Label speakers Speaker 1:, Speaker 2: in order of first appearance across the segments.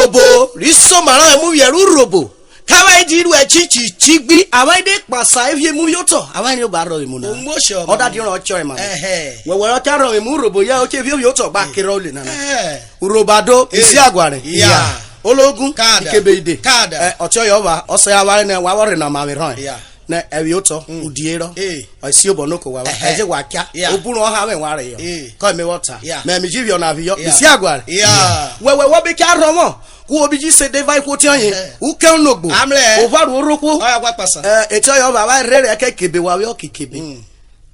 Speaker 1: Urhobo riso mara emu ye Urhobo kawa jiru echichi chigbi awaide pasa evie mu yoto awani obaro emu na oda di ran ocho e ma wewe o taro emu Urhobo ya o che evie yoto gba kiro le na Urhobado isi agware ya ologun ikebeide ocho yo wa o se aware na wa wore na ma we ran na ewi oto udiero isi obonoko wa eje wa kya oburu ha we ware yo ko me water me mi jivio na vi yo isi agware wewe wo be kya romo ku obiji se devai kwoti yin uke onogbo ovaru oroko eto yo baba rere kekebe wa we okekebe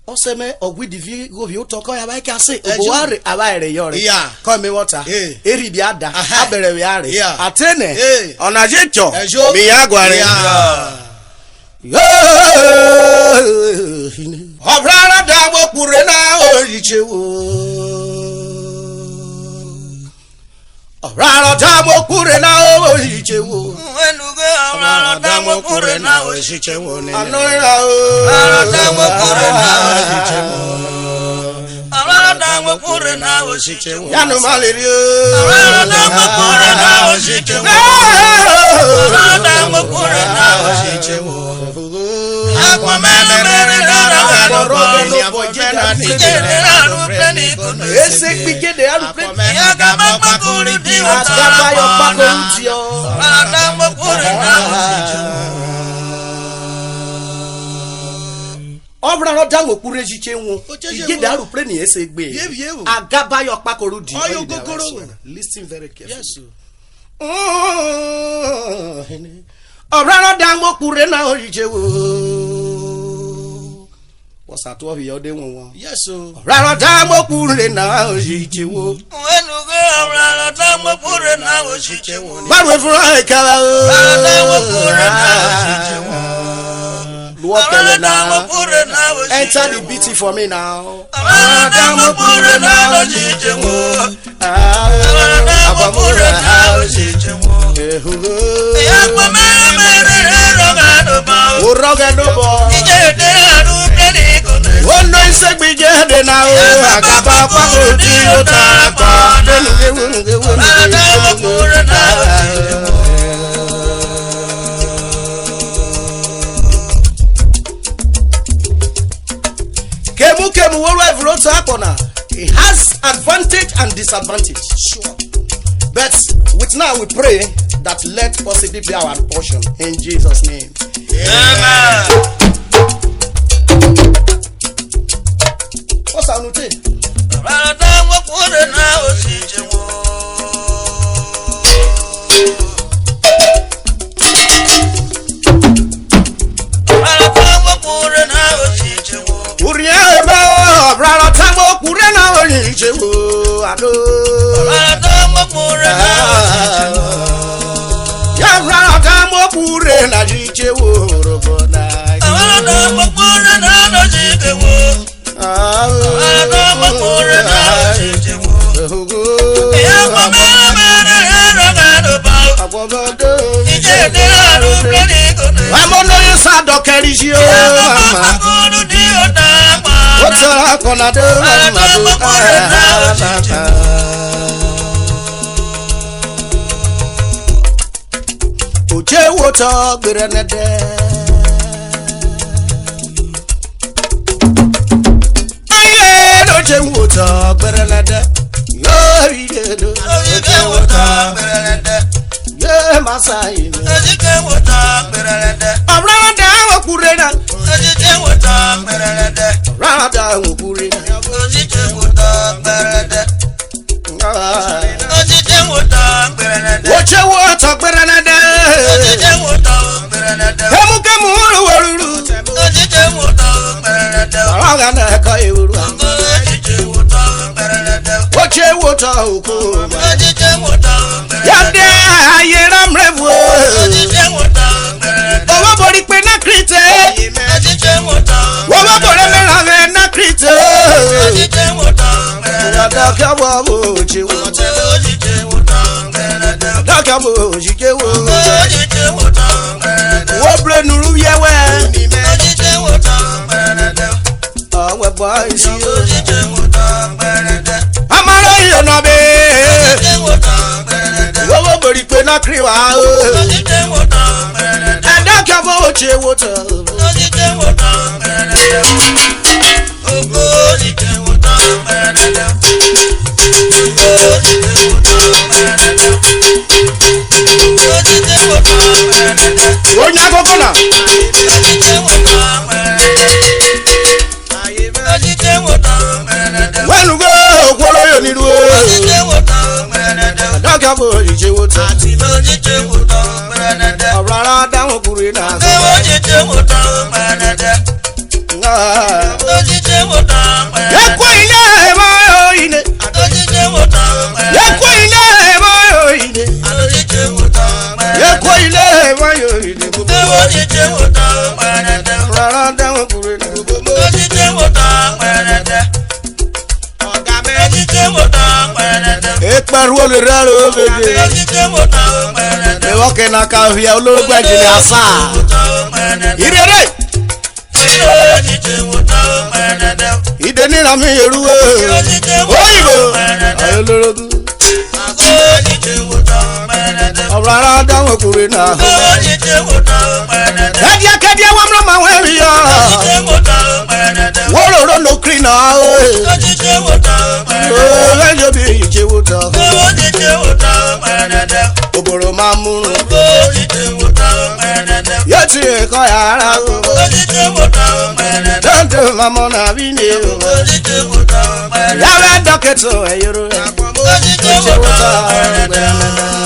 Speaker 1: o se me ogwidivi govi otoko ya ba ka se oboware abaire yore ko me water eri bi ada abere we are atene onajecho mi agware Obrara damo kurena ojichewo Obrara damo kurena ojichewo Obrara damo kurena ojichewo Anoira Obrara damo kurena ojichewo Obrara damo kurena ojichewo Yanu malerio Obrara damo kurena ojichewo Obrara damo kurena ojichewo Obra no dango kureji chenwo igede aruple ni esegbe agaba yo pakoro di listen very carefully yes Obra no dango kure na ojichewo Wasato of your day one. Yes, so Ranadamo Purina, Ojichewo. When you go around Damo Purina, Ojichewo. But with Ranadamo Purina, enter the beating for me now. Ranadamo Purina, Ojichewo. Ranadamo Purina, Ojichewo. Oh no, it's a big day now. I got Kemu worldwide wrote Akona. It has advantage and disadvantage. Sure. But with now we pray that let positive be our portion in Jesus' name. Amen. What's our new thing? mi wá o. Ẹ̀dá kẹ́fọ́ ó ṣe wò tán. Ó ní àkókò náà. Wẹ́nu gbé òkú olóyè nínú o. Ẹ̀dá kẹ́fọ́ ó ṣe wò tán. Ọ̀rọ̀ ara dáhùn kúrò náà. Yẹ́kú ilé ẹ̀mọ́ òyìnbó. Yẹ́kú ilé ẹ̀mọ́ òyìnbó. Yẹ́kú ilé ẹ̀mọ́ òyìnbó. Rárá dáhùn kúrò náà. Ekperu olùrẹ́ ló bèbè. Ìwọ́kẹ́ náà ká fi olóògbé jìnnà àṣà. Ìrẹ̀lẹ̀. Ìdè nínú mi yẹ̀rù o. Oyinbo. Ayọ̀lọ́rọ̀gùn. Ọ̀rọ̀ ara dáhùn kúrò náà. Kẹ́díẹ́ wọ́n mọ̀ máa wẹ̀ rí ọ. Wọ́n rò ló kiri náà o. Lẹ́yìn bí ìjẹ́ wò tán. Òbòrò máa mú un. Yóò ti ẹ̀kọ́ yàrá o. Dọ́ndọ̀ máa mọ̀ náà bí ní o. Yàrá dọ́kẹ́tọ̀ ẹ̀yọ́rọ̀ ẹ̀. Ìjẹ́ wò tán.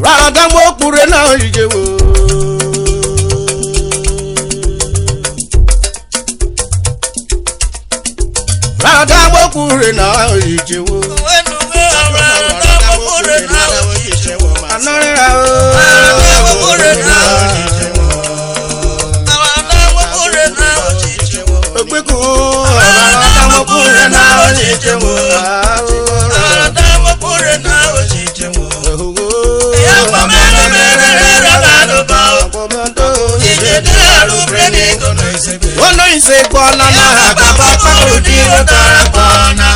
Speaker 1: Rárá dámọ́ òkúrẹ́ náà ìjẹ́ wò. Rárá dámọ́ òkúrẹ́ náà ìjẹ́ wò. Anọ́rẹ́ra o. Ògbékùn rárá dámọ́ òkúrẹ́ náà ìjẹ́ wò. Wọ́n ló ń ṣe kọ́nà náà bàbá pàrọ̀ ní ọ̀tara kọ́nà.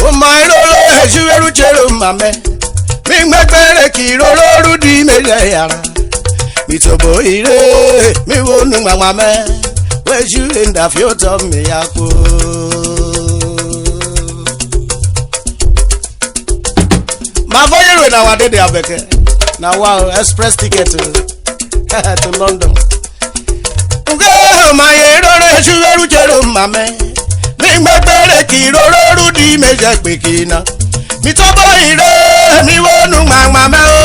Speaker 1: Ó máa ń lọ́lọ́ ẹ̀ṣú ẹrú jẹ́rọ màmẹ́. Mi gbẹ́gbẹ́rẹ́ kì í rọrùn di méjì yàrá. Mi tòbó ire mi wo nu màmá mẹ́. Wẹ́jú ìdàfí ó tọ́ mi yá kó. Màá fọ́ yẹ̀rọ náà wà dédé abẹ́kẹ́. Na wow express ticket to London. Ǹjẹ́ màá yẹ rọrùn ẹ̀ṣú ẹrú jẹ́rọ màmẹ́. Mi gbẹ́gbẹ́rẹ́ kì í rọrùn di méjì pé kì í ná. Mi tòbó ire mi wo nu màmá mẹ́ o.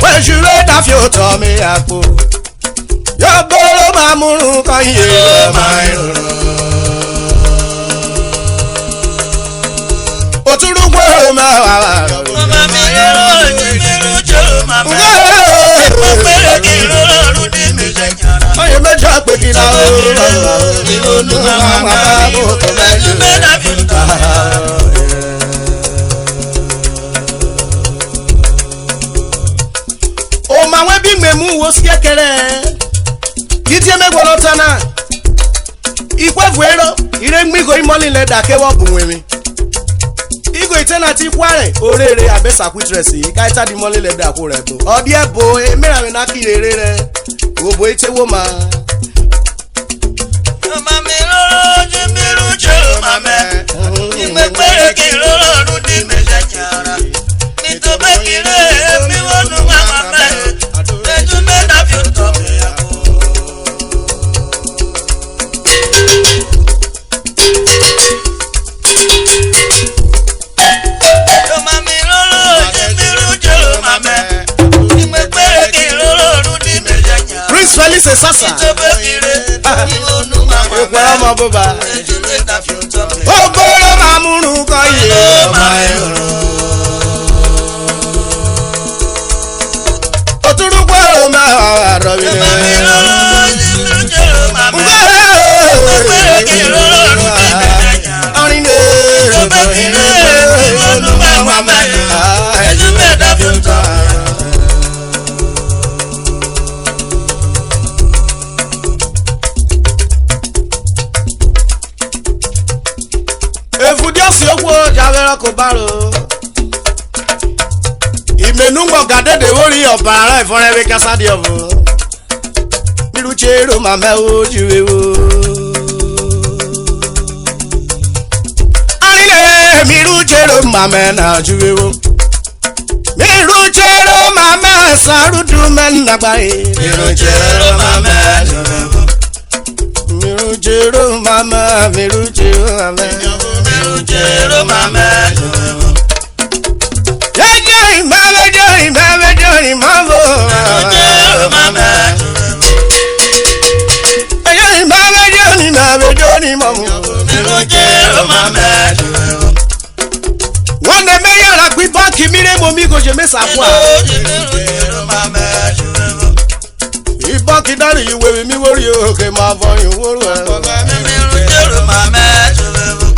Speaker 1: Wẹ́jú ìdàfí ó tọ́ mi yá kó. Yóò gbọ́dọ̀ máa múrun kan yé máa ń rọrùn. Òtúrú gbọ́dọ̀ máa wà wà rọrùn.
Speaker 2: Mama mi yẹ̀rọ ìgbìmọ̀ jọ màmá. Mo pèrè kí n rọrùn ní mi jẹ́ yàrá.
Speaker 1: Ọyẹ méjì àpè kí náà ó rọrùn.
Speaker 2: Ìrònú màmá mi kò mẹ́jú mẹ́ta fi ń tà.
Speaker 1: O ma wọ́n bí mẹ́mú wo sí kékeré. Kìtì ẹ̀mẹ́gbọ́n lọ tán náà. Ìpẹ́fù ẹ̀rọ ìrẹ́gbìgò ìmọ̀lìlẹ̀ dàkẹ́wọ́ bùn wẹ̀mí. Igo ìtẹ́nà ti kwárẹ̀ oréré àbẹ́sàkútìrẹ̀sì káìtà di mọ́lìlẹ̀ dàkú rẹ̀ bò. Ọdí ẹ̀bò emírànmí náà kiri eré rẹ̀. Òbò ètèwó ma.
Speaker 2: Mama mi rọrùn ní mi rújọ màmá. Ìgbẹ́ pèrè kí n rọrùn ní mi jẹ́ yàrá. Nítorí kí n rẹ̀ mi wọ́n nu màmá mẹ́. Mẹ́jú mẹ́ta fi ń tọ́ mi yá kó. Mama mi rọrùn ní mi rújọ màmá. Ìgbẹ́ pèrè kí n rọrùn ní mi jẹ́ yàrá.
Speaker 1: Prince Felix Sasa.
Speaker 2: Nítorí kí n rẹ̀ mi wọ́n nu màmá mẹ́.
Speaker 1: Ìpẹ́ ọmọ bóbá.
Speaker 2: Mẹ́jú mẹ́ta fi ń tọ́ mi yá kó.
Speaker 1: Ó gbọ́dọ̀ máa múrun kan yé máa ń rọrùn. Òtúrú gbọ́dọ̀ máa wà rọrùn.
Speaker 2: Mama mi rọrùn ní mi rújọ
Speaker 1: baro. Imenungo gadede wori obara iforewe kasadi obo. Miru chero mame o Juvevwo. Arile miru chero mame na Juvevwo. Miru chero mame sarudu men nagbae.
Speaker 2: Miru chero mame Juvevwo.
Speaker 1: Miru chero mame, miru chero mame.
Speaker 2: Miru chero mame Juvevwo.
Speaker 1: Joy, mama, joy, mama, joy, mama.
Speaker 2: Miru chero mame
Speaker 1: Joy, mama, joy, mama, joy, mama.
Speaker 2: Miru chero mame Juvevwo.
Speaker 1: One day, me yara gbe banki mi re mo mi go je me sapua.
Speaker 2: Miru chero mame Juvevwo.
Speaker 1: Ibanki dari iwe mi wori o ke ma fo yin woru e.
Speaker 2: Miru chero mame Juvevwo.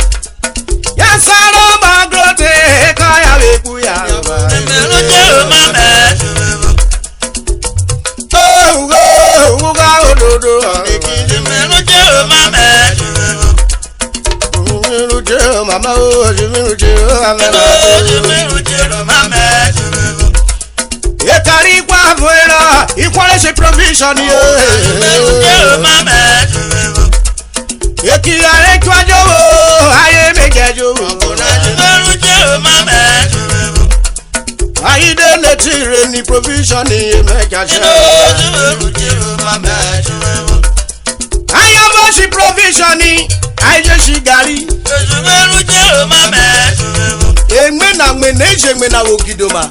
Speaker 1: Ya saro ma grote ka ya we ku ya.
Speaker 2: Miru chero mame Juvevwo.
Speaker 1: Oh, ga ododo.
Speaker 2: Miru chero mame Juvevwo.
Speaker 1: Miru je mama o, miru je mama.
Speaker 2: Miru chero mame Juvevwo.
Speaker 1: E kari kwa fuera, ikwale se provision ye.
Speaker 2: Miru chero mame Juvevwo.
Speaker 1: E ki are twajo aye mejejo.
Speaker 2: Miru chero mame Juvevwo.
Speaker 1: Ayi de letire ni provision ye mejaje.
Speaker 2: Miru chero mame Juvevwo.
Speaker 1: Ayo mo si provision ni, aye si gari.
Speaker 2: Miru chero mame Juvevwo.
Speaker 1: Egbe na gbe neje gbe na ogidoma.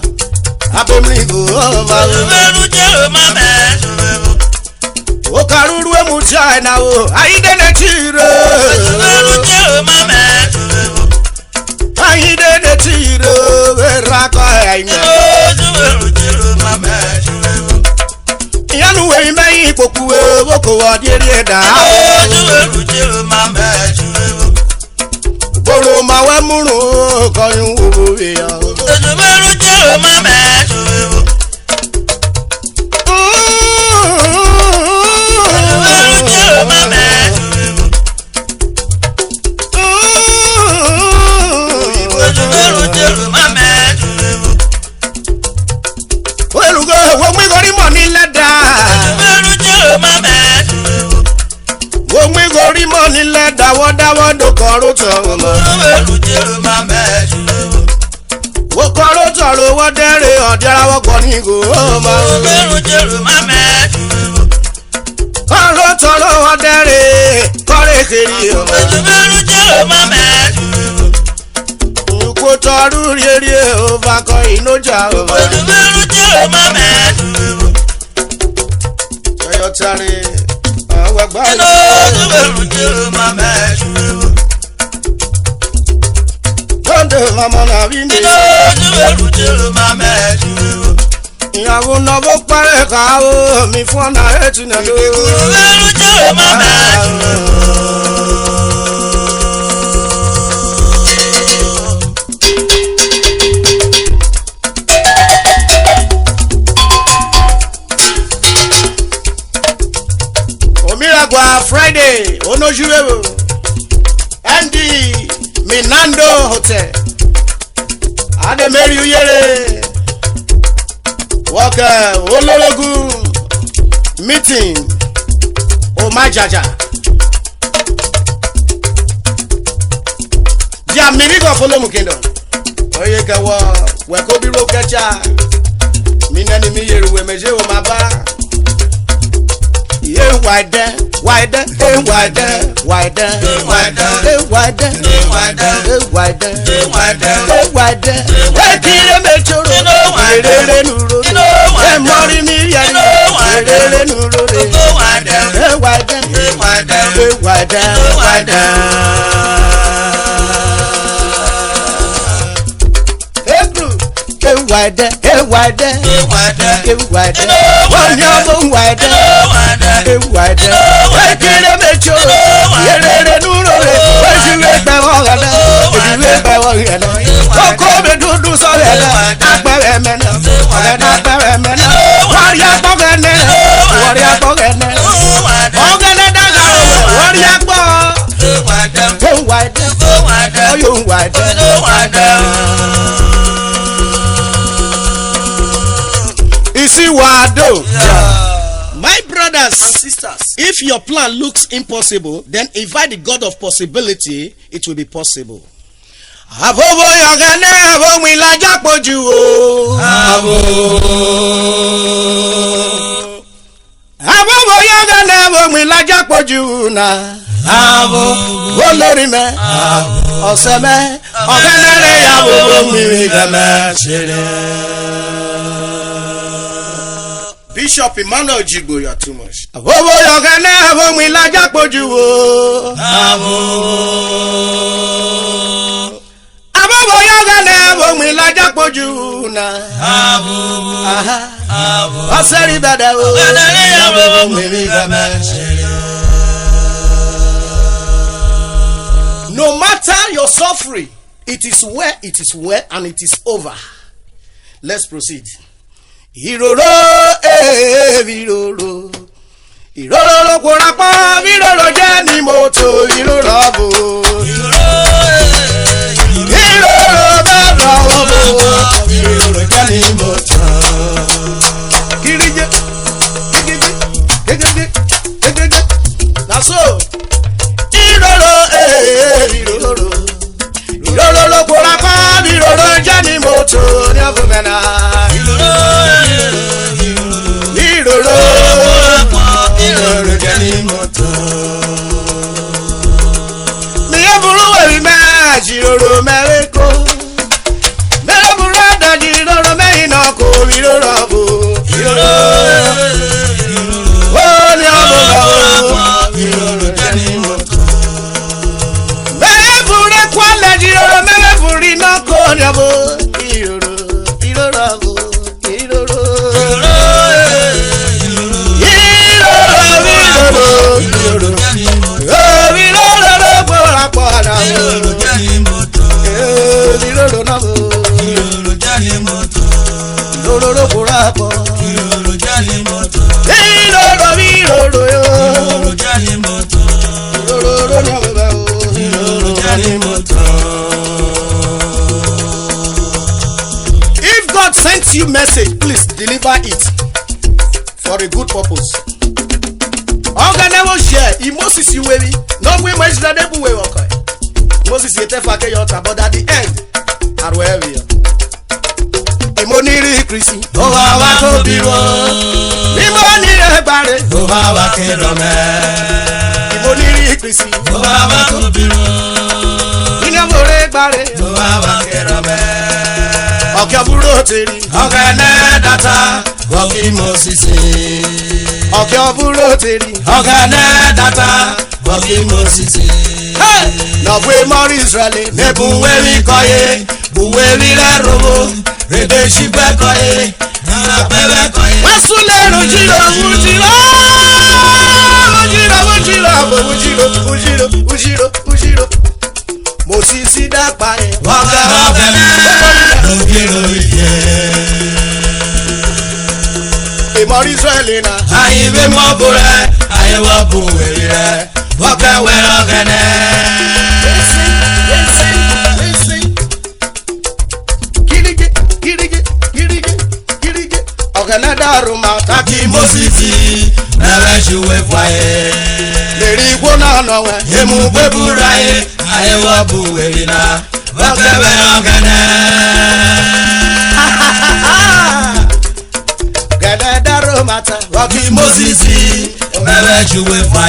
Speaker 1: Abemligo ma.
Speaker 2: Miru chero mame Juvevwo.
Speaker 1: O karuru emu China o, ayi de letire.
Speaker 2: Miru chero mame Juvevwo.
Speaker 1: Ayi de letire, we raka ayi.
Speaker 2: Miru chero mame Juvevwo.
Speaker 1: Yanu we me ipoku we boko wa diere da.
Speaker 2: Miru chero mame Juvevwo.
Speaker 1: Boro ma we muru ko yun wo we ya.
Speaker 2: Miru chero mame Juvevwo. Miru chero mame Juvevwo. Miru chero mame Juvevwo.
Speaker 1: Welugo wo mi gori money leda.
Speaker 2: Miru chero mame Juvevwo.
Speaker 1: Wo mi gori money leda wo do koro to mo.
Speaker 2: Miru chero mame Juvevwo.
Speaker 1: Wo koro to ro wo dere odara wo ko ni go ma.
Speaker 2: Miru chero mame Juvevwo.
Speaker 1: Koro to ro wo dere kore kiri o.
Speaker 2: Miru chero mame Juvevwo.
Speaker 1: Ko to ru rie o va ko inoja o.
Speaker 2: Miru chero mame Juvevwo.
Speaker 1: Yo tare awa gba.
Speaker 2: Miru chero mame Juvevwo.
Speaker 1: Donde mama na bi mi.
Speaker 2: Miru chero mame Juvevwo.
Speaker 1: Ìyàwó náà bó parẹ́ ká o mi fún ọ̀nà ẹ̀tì náà ló.
Speaker 2: Miru chero mame Juvevwo.
Speaker 1: Omiragwa Friday ono Juvevwo MD Minando Hotel Ademeri Uyere Waka Olologu Meeting Omajaja Dia mirigo folomu kingdom Oye kawa Wekobi Rokecha Minani mi yeru wemeje o maba Yeah, why there? Why there? Hey, why there? Why there? Hey, why there? Hey, why there? Hey, why there? Hey, why there? Hey, why there? Hey, kire me choro. Erere nuro. Hey, mori mi ya. Erere nuro. Hey, why there? Hey, why there? Hey, why there? Hey, why there? Why there? Hey, why there? Hey, why there? Hey, why there? One your why there? Hey, why there? Hey, kire me choro. Erere nuro. Hey, juwe be wo gada. Juwe be wo gada. Koko be dudu so gada. Agbere mena. Ogada agbere mena. Warrior bogene. Warrior bogene. Ogene daga. Warrior bo. Hey, why there? Hey, why there? Oh, you don't want see what do. My brothers and sisters, if your plan looks impossible, then invite the God of possibility, it will be possible. Abobo yogane abo mi laja poju o. Abobo yogane abo mi laja poju na. Olórí me. Ọ̀sẹ̀ me. Ọ̀gẹ́nẹ́ rẹ̀ yàwó mi gẹ́mẹ́ ṣeré. Bishop Emmanuel Jigbo, you are too much. Abobo yogane abo mi laja poju o. Abobo yogane abo mi laja poju na. Ọ̀sẹ̀ rí bẹ̀dẹ̀ o. Yàwó mi gẹ́mẹ́ ṣeré. No matter your suffering, it is well, and it is over. Let's proceed. Iroro, iroro. Iroro kurapa, iroro jeni moto, iroro bo. Iroro bebra bo, iroro jeni moto. Kirije, kirije. That's so. Iroro kurapa, iroro jeni moto, nyavumena. Iroro jeni moto. Mi eburu we me jiroro mereko. Me eburu da jiroro me inoko iroro bo. Iroro iroro jeni moto. Me eburu kwale jiroro me eburu inoko nyabo. Iroro bo. If God sends you message, please deliver it for a good purpose. Never share. Moses you weary. No way much that they will okay. Moses yet fake yota, but at the end, are wherever you. Imoniri Chrissy. Oh, I to be one. Imoniri Barry. Oh, I can't remember. Imoniri Chrissy. Oh, I to be one. Imoniri Barry. Oh, I can't remember. Okay, Buroteri. Okay, data. Okay, Moses. Okay, Buroteri. Okay, data. Okay, Moses. No way more Israeli. Nebu weri koye. Buweri la robo. Rebe shibe koye. Na bebe koye. Wasule rojiro. Ujiro. Moses da pare. Waka. More Israeli na. Ayi be mo bore. Ayi wa buweri re. Waka wera gane. Listen. Kirige. Ogana daruma taki Mosisi. Never Juvevwo. Leri gwona no we. Emu beburaye. Ayi wa buweri na. Waka wera gane. Mata Rocky Mosisi Never Juvevwo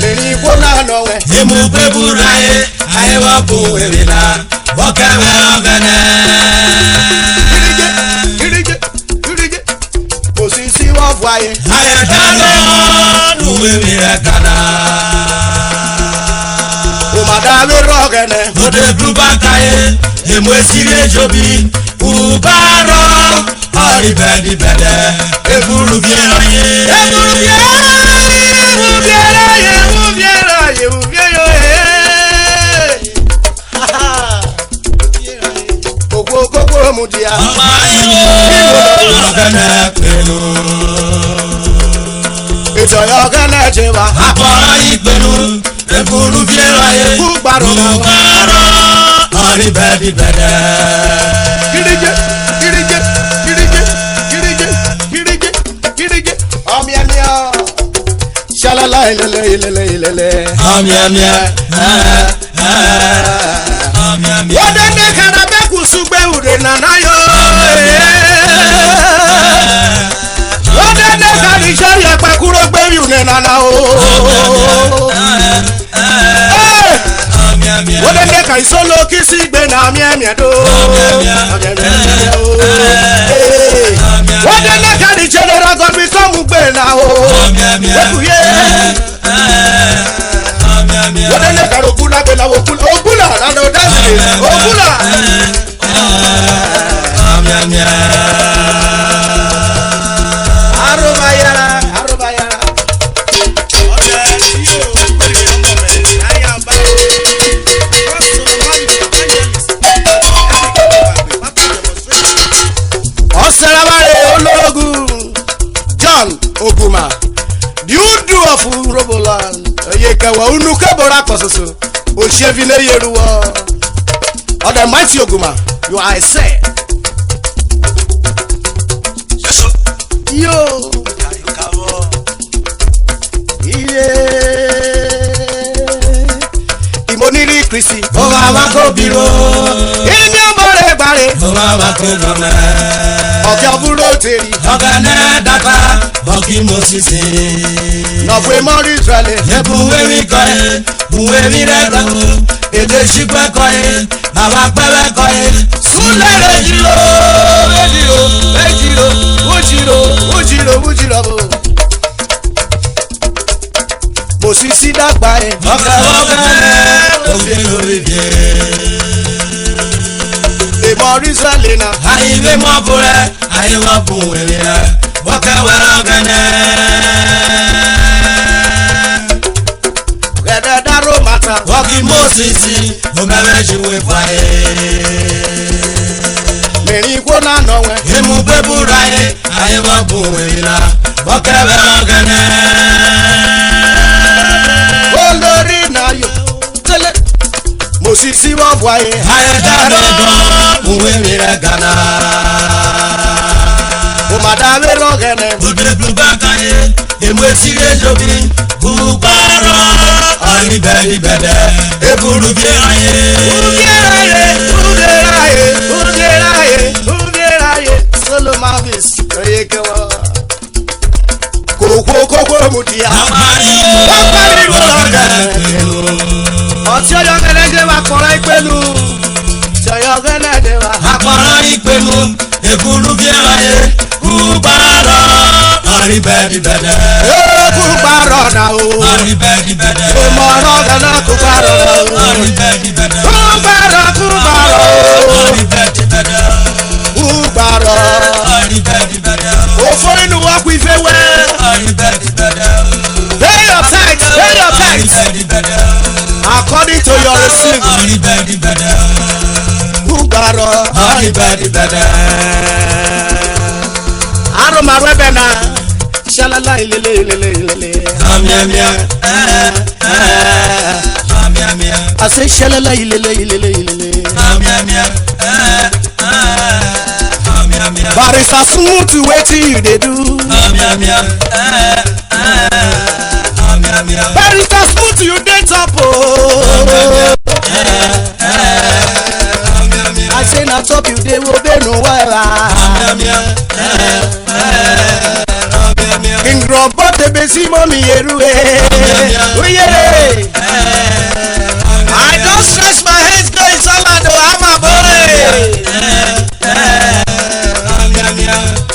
Speaker 1: Many Bona no way Emu Beburaye Ayewa Buwevina Wakawe Ogane Kirige Mosisi Wafwaye Ayedano Nuwevira Kana Umadame Rogane Ode Blubakaye Emu Esire Jobi Ubaro Ari bedi bede Eburu bieraye Koko mudia Ogane pelu Ito yogane jewa Apora ipelu
Speaker 2: eburu bieraye
Speaker 1: Kubaro
Speaker 2: ari bedi bede
Speaker 1: Girije Amia Shalala lele
Speaker 2: amia
Speaker 1: Wadende kana beku sugbe ure nanayo Wadende kani sharia pakuro gbe ure nanao Wadende kai solo kisi gbe na amia do Wadende kani general God become gbe na o Wadende karo kula gbe na okula na no dance okula Arobayara Oserabare Ologu John Oguma the Udu of Urhobo land Yekawa Unuka Bora Kososo Oshevile Yeruwa or the mighty Oguma you are a say Yo Imoniri Chrissy
Speaker 2: Owawako biro
Speaker 1: Inyambore bare
Speaker 2: Owawako gome
Speaker 1: Okiaburo teri
Speaker 2: Ogane data Oki Mosisi
Speaker 1: Nofwe mori Israeli
Speaker 2: Ebuwewi koye Buwewi regamu Ede shikwe koye Baba kwewe koye
Speaker 1: Sulere jiro Ujiro Mosisi dagba e
Speaker 2: Ogane Oviye
Speaker 1: Mori Israeli na
Speaker 2: Ayiwe mobure Ayiwe buwewi Wakawe ogane
Speaker 1: Gede daro mata
Speaker 2: Oki Mosisi Omewe jiwe faye
Speaker 1: Meri kwona nowe
Speaker 2: Emu beburaye Ayiwe buwewi Wakawe ogane
Speaker 1: Olori na yo Tele Mosisi wa voye
Speaker 2: Aye darego Buwewi regana
Speaker 1: Omadawe rogene
Speaker 2: Bude blubakaye Emwe sige jobi Bubaro Ari bedi bede Eburu bieraye
Speaker 1: Ugeraye Solo Mavis Oyekewa Koko mutia
Speaker 2: Amari
Speaker 1: Ọtí ọyọ́gẹ́lẹ́gẹ́ wa kọ̀rọ̀ ìpẹ́lú Tí ọyọ́gẹ́lẹ́gẹ́ wa
Speaker 2: Akọ̀rọ̀ ìpẹ́lú Eburu bieraye Bubaro Ari bedi bede
Speaker 1: Kúgbàrọ̀ na o
Speaker 2: Ari bedi bede
Speaker 1: Ìmọ̀ràn gánà kúgbàrọ̀ na o
Speaker 2: Ari bedi bede
Speaker 1: Kúgbàrọ̀
Speaker 2: Ari bedi bede
Speaker 1: Kúgbàrọ̀
Speaker 2: Ari bedi bede
Speaker 1: Òfò inú wa kú ìfẹ́ wẹ́
Speaker 2: Ari bedi bede
Speaker 1: Pay your tithes
Speaker 2: Ari bedi bede
Speaker 1: According to your receipt
Speaker 2: Ari bedi bede
Speaker 1: Kúgbàrọ̀
Speaker 2: Ari bedi bede
Speaker 1: Aroma Rebena Shalala ilele
Speaker 2: Amia
Speaker 1: I say shalala ilele
Speaker 2: Amia
Speaker 1: Barista smooth wetin you dey do Barista smooth you dey top o I say na top you dey wo benu wera King Robot besi momi eruwe Oyere I don stretch my hands go inside the hammer boy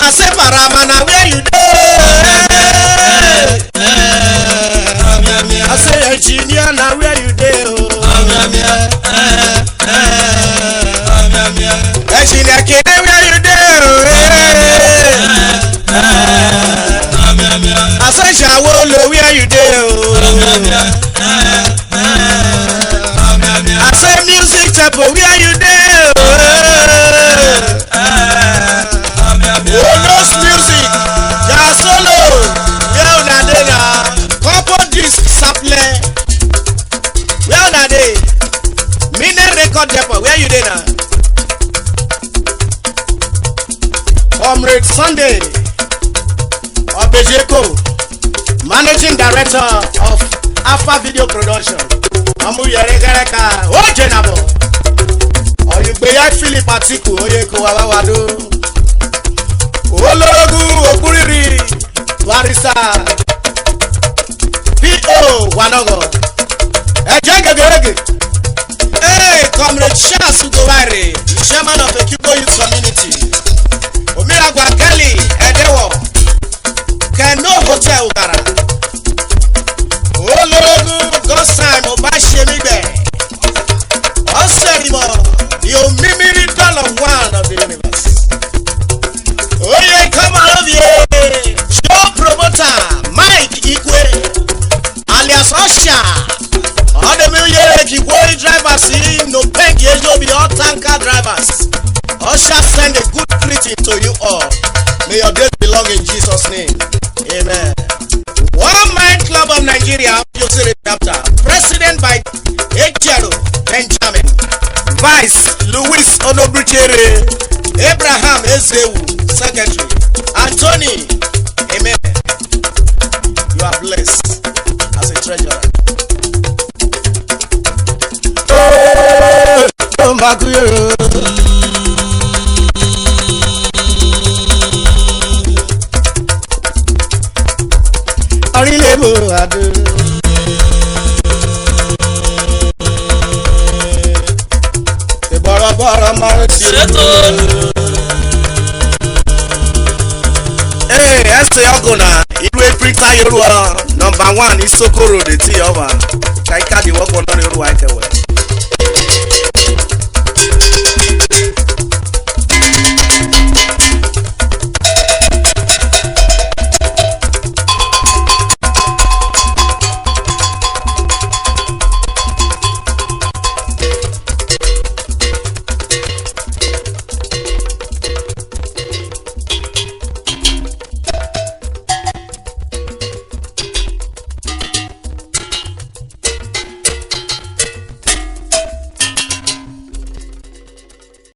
Speaker 1: I say Paramana where you dey I say engineer na where you dey Engineer Kene where you dey I say Shawolo where you dey I say Music Temple where you dey Olos Music Ya Solo where una dey na Compo disc sample Sunday Obejeko, Managing Director of Alpha Video Production. Amuyere Gereka, Ojenabo. Oyugbeya Philip Atiku, Oyeko Wawawado. Olorogu Okuriri, Barista. P.O. Wanogo. Ejengegege. Hey, Comrade Charles Ugoware, Chairman of Ekibo Youth Community. Omiragwa Kelly, Edewo. Keno Hotel Ugara. Olorogu Gosam Obashemibe. Oserimo, the Omimiri $1 of the universe. Oye, come on of you. Show promoter, Mike Ikwe, alias Osha. All the million drivers in no bank, you'll be all tanker drivers. Osha send a good greeting to you all. May your days belong in Jesus' name. Amen. One Mind Club of Nigeria, chapter, President by Ejero Benjamin, Vice Louis Onobuchere, Abraham Ezewu, Secretary, Anthony. Amen. You are blessed as a treasurer. Hey, ẹsẹ̀ ọgùnà ìlú Africa Yorùbá #1 Isokoro de ti ọba. Kaika di wọ́pọ̀ lórí Yorùbá ìkẹwẹ́.